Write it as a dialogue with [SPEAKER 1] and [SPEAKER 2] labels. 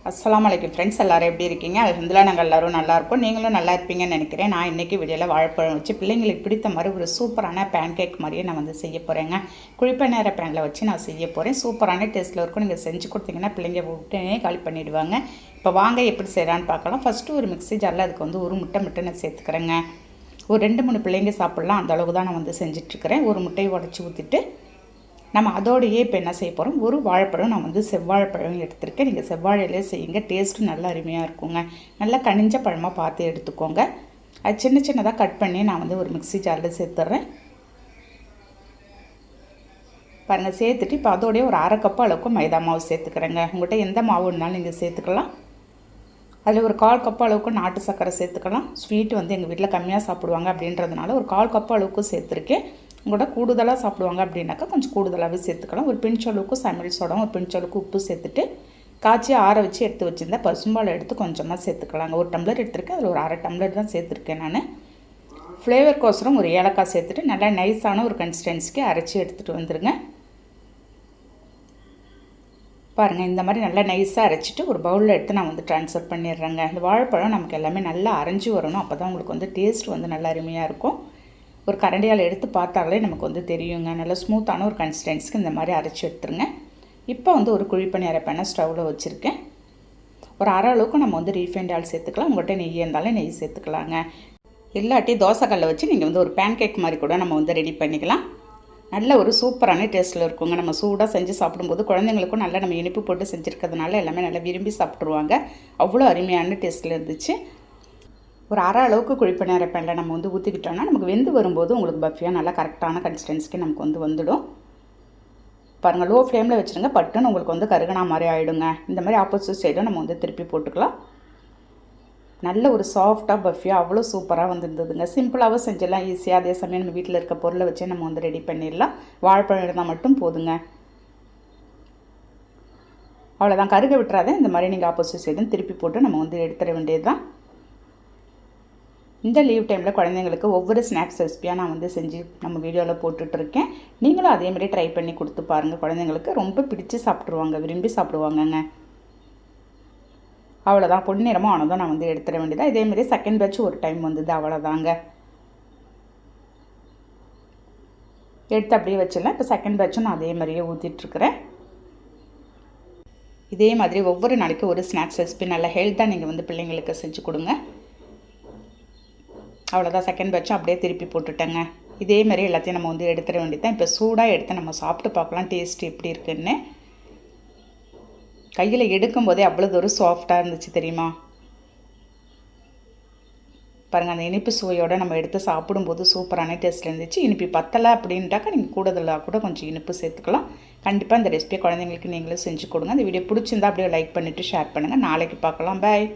[SPEAKER 1] அஸ்ஸலாமு அலைக்கும் ஃப்ரெண்ட்ஸ், எல்லோரும் எப்படி இருக்கீங்க? அல்ஹம்துலில்லாஹ் நாங்கள் எல்லோரும் நல்லாயிருக்கோம். நீங்களும் நல்லா இருப்பீங்கன்னு நினைக்கிறேன். நான் இன்றைக்கி வீடியோவில் வாழைப்பழம் வச்சு பிள்ளைங்களுக்கு பிடித்த மாதிரி ஒரு சூப்பரான பேன் கேக் மாதிரியே நான் வந்து செய்ய போகிறேங்க. குழிப்ப நேர பேனில் வச்சு நான் செய்ய போகிறேன். சூப்பரான டேஸ்ட்டில் இருக்கும். நீங்கள் செஞ்சு கொடுத்தீங்கன்னா பிள்ளைங்க உடனே காலி பண்ணிவிடுவாங்க. இப்போ வாங்க எப்படி செய்கிறான்னு பார்க்கலாம். ஃபஸ்ட்டு ஒரு மிக்ஸி ஜாரில் அதுக்கு வந்து ஒரு முட்டை நான் சேர்த்துக்கிறேங்க. ஒரு 2-3 பிள்ளைங்க சாப்பிட்லாம், அந்த அளவுக்கு தான் நான் வந்து செஞ்சிட்ருக்கிறேன். ஒரு முட்டையை உடச்சி ஊற்றிட்டு நம்ம அதோடையே இப்போ என்ன செய்ய போகிறோம், ஒரு வாழைப்பழம் நான் வந்து செவ்வாழைப்பழம் எடுத்திருக்கேன். நீங்கள் செவ்வாழையிலே செய்யுங்க, டேஸ்ட்டு நல்லா அருமையாக இருக்குங்க. நல்லா கனிஞ்ச பழமாக பார்த்து எடுத்துக்கோங்க. அது சின்ன சின்னதாக கட் பண்ணி நான் வந்து ஒரு மிக்ஸி ஜாரில் சேர்த்துட்றேன். பாருங்கள், சேர்த்துட்டு இப்போ அதோடய ஒரு 1/2 கப் அளவுக்கு மைதா மாவு சேர்த்துக்கிறேங்க. உங்கள்கிட்ட எந்த மாவு இருந்தாலும் நீங்கள் சேர்த்துக்கலாம். அதில் ஒரு 1/4 கப் அளவுக்கு நாட்டு சர்க்கரை சேர்த்துக்கலாம். ஸ்வீட்டு வந்து எங்கள் வீட்டில் கம்மியாக சாப்பிடுவாங்க அப்படின்றதுனால ஒரு 1/4 கப் அளவுக்கு சேர்த்துருக்கேன். உங்களோட கூடுதலாக சாப்பிடுவாங்க அப்படின்னாக்கா கொஞ்சம் கூடுதலாகவே சேர்த்துக்கலாம். ஒரு பிஞ்ச் அளவுக்கு சமையல் சோடாவும் ஒரு பிஞ்ச் அளவுக்கு உப்பு சேர்த்துட்டு காய்ச்சி ஆற வச்சு எடுத்து வச்சுருந்தா பசும்பால் எடுத்து கொஞ்சமாக சேர்த்துக்கலாங்க. ஒரு டம்ளர் எடுத்துருக்கேன், அதில் ஒரு 1/2 டம்ளர் தான் சேர்த்துருக்கேன் நான். ஃப்ளேவர்க்கோசரம் ஒரு ஏலக்காய் சேர்த்துட்டு நல்லா நைஸான ஒரு கன்சிஸ்டன்சிக்கு அரைச்சி எடுத்துகிட்டு வந்துடுங்க. பாருங்கள், இந்த மாதிரி நல்லா நைஸாக அரைச்சிட்டு ஒரு பவுலில் எடுத்து நான் வந்து ட்ரான்ஸ்ஃபர் பண்ணிடுறேங்க. இந்த வாழைப்பழம் நமக்கு எல்லாமே நல்லா அரைஞ்சி வரணும், அப்போ தான் உங்களுக்கு வந்து டேஸ்ட் வந்து நல்லா அருமையாக இருக்கும். ஒரு கரண்டியால் எடுத்து பார்த்தாலே நமக்கு வந்து தெரியுங்க. நல்லா ஸ்மூத்தான ஒரு கன்சிஸ்டன்சிக்கு இந்த மாதிரி அரைச்சி எடுத்துருங்க. இப்போ வந்து ஒரு குழிப்பணி அரைப்பேனை ஸ்டவ்வில் வச்சுருக்கேன். ஒரு 1/2 அளவுக்கு நம்ம வந்து ரீஃபைண்ட் ஆயில் சேர்த்துக்கலாம். உங்கள்கிட்ட நெய் இருந்தாலும் நெய் சேர்த்துக்கலாங்க. இல்லாட்டி தோசைக்கல்லை வச்சு நீங்கள் வந்து ஒரு பேன் கேக் மாதிரி கூட நம்ம வந்து ரெடி பண்ணிக்கலாம். நல்ல ஒரு சூப்பரான டேஸ்ட்டில் இருக்குங்க. நம்ம சூடாக செஞ்சு சாப்பிடும்போது குழந்தைங்களுக்கும் நல்லா நம்ம இனிப்பு போட்டு செஞ்சுருக்கிறதுனால எல்லாமே நல்லா விரும்பி சாப்பிட்ருவாங்க. அவ்வளோ அருமையான டேஸ்ட்டில் இருந்துச்சு. ஒரு 1/2 அளவுக்கு குழிப்பணி அரைப்பேனில் நம்ம வந்து ஊற்றிக்கிட்டோம்னா நமக்கு வெந்து வரும்போது உங்களுக்கு பஃபியாக நல்லா கரெக்டான கன்சிஸ்டன்சிக்கு நமக்கு வந்து வந்துடும். பாருங்கள், லோ ஃப்ளேமில் வச்சுருங்க, பட்டுன்னு உங்களுக்கு வந்து கருகனா மாதிரி ஆகிடுங்க. இந்த மாதிரி ஆப்போசிட் சைடும் நம்ம வந்து திருப்பி போட்டுக்கலாம். நல்ல ஒரு சாஃப்டாக பஃபியாக அவ்வளோ சூப்பராக வந்துருந்ததுங்க. சிம்பிளாகவும் செஞ்சிடலாம், ஈஸியாக. அதே சமயம் நம்ம வீட்டில் இருக்க பொருளை வச்சே நம்ம வந்து ரெடி பண்ணிடலாம். வாழைப்பழம் இருந்தால் மட்டும் போதுங்க. அவ்வளோதான், கருக விட்டுறாத. இந்த மாதிரி நீங்கள் ஆப்போசிட் சைடும் திருப்பி போட்டு நம்ம வந்து எடுத்துட வேண்டியது தான். இந்த லீவ் டைமில் குழந்தைங்களுக்கு ஒவ்வொரு ஸ்நாக்ஸ் ரெசிபியாக நான் வந்து செஞ்சு நம்ம வீடியோவில் போட்டுட்ருக்கேன். நீங்களும் அதேமாதிரி ட்ரை பண்ணி கொடுத்து பாருங்கள். குழந்தைங்களுக்கு ரொம்ப பிடிச்சி சாப்பிட்ருவாங்க, விரும்பி சாப்பிடுவாங்கங்க. அவ்வளோதான், பொன்னிறமும் ஆனதும் நான் வந்து எடுத்துட வேண்டியதான். இதேமாரி செகண்ட் பேட்ச் ஒரு டைம் வந்தது, அவ்வளோதாங்க. எடுத்து அப்படியே வச்சிடலாம். இப்போ செகண்ட் பேட்சும் நான் அதே மாதிரியே ஊற்றிட்டுருக்கிறேன். இதே மாதிரி ஒவ்வொரு நாளைக்கு ஒரு ஸ்நாக்ஸ் ரெசிபி நல்லா ஹெல்த்தாக நீங்கள் வந்து பிள்ளைங்களுக்கு செஞ்சு கொடுங்க. அவ்வளோதான், செகண்ட் பேட்சும் அப்படியே திருப்பி போட்டுட்டேங்க. இதே மாதிரி எல்லாத்தையும் நம்ம வந்து எடுத்துட வேண்டியதான். இப்போ சூடாக எடுத்து நம்ம சாப்பிட்டு பார்க்கலாம் டேஸ்ட் எப்படி இருக்குன்னு. கையில் எடுக்கும்போதே அவ்வளோ ஒரு சாஃப்டாக இருந்துச்சு தெரியுமா? பாருங்கள், அந்த இனிப்பு சுவையோடு நம்ம எடுத்து சாப்பிடும்போது சூப்பரான டேஸ்ட்டில் இருந்துச்சு. இனிப்பு பத்தலை அப்படின்ட்டாக்கா நீங்கள் கூடுதலாக கூட கொஞ்சம் இனிப்பு சேர்த்துக்கலாம். கண்டிப்பாக இந்த ரெசிபியை குழந்தைங்களுக்கு நீங்களும் செஞ்சு கொடுங்க. இந்த வீடியோ பிடிச்சிருந்தா அப்படியே லைக் பண்ணிவிட்டு ஷேர் பண்ணுங்கள். நாளைக்கு பார்க்கலாம். பாய்.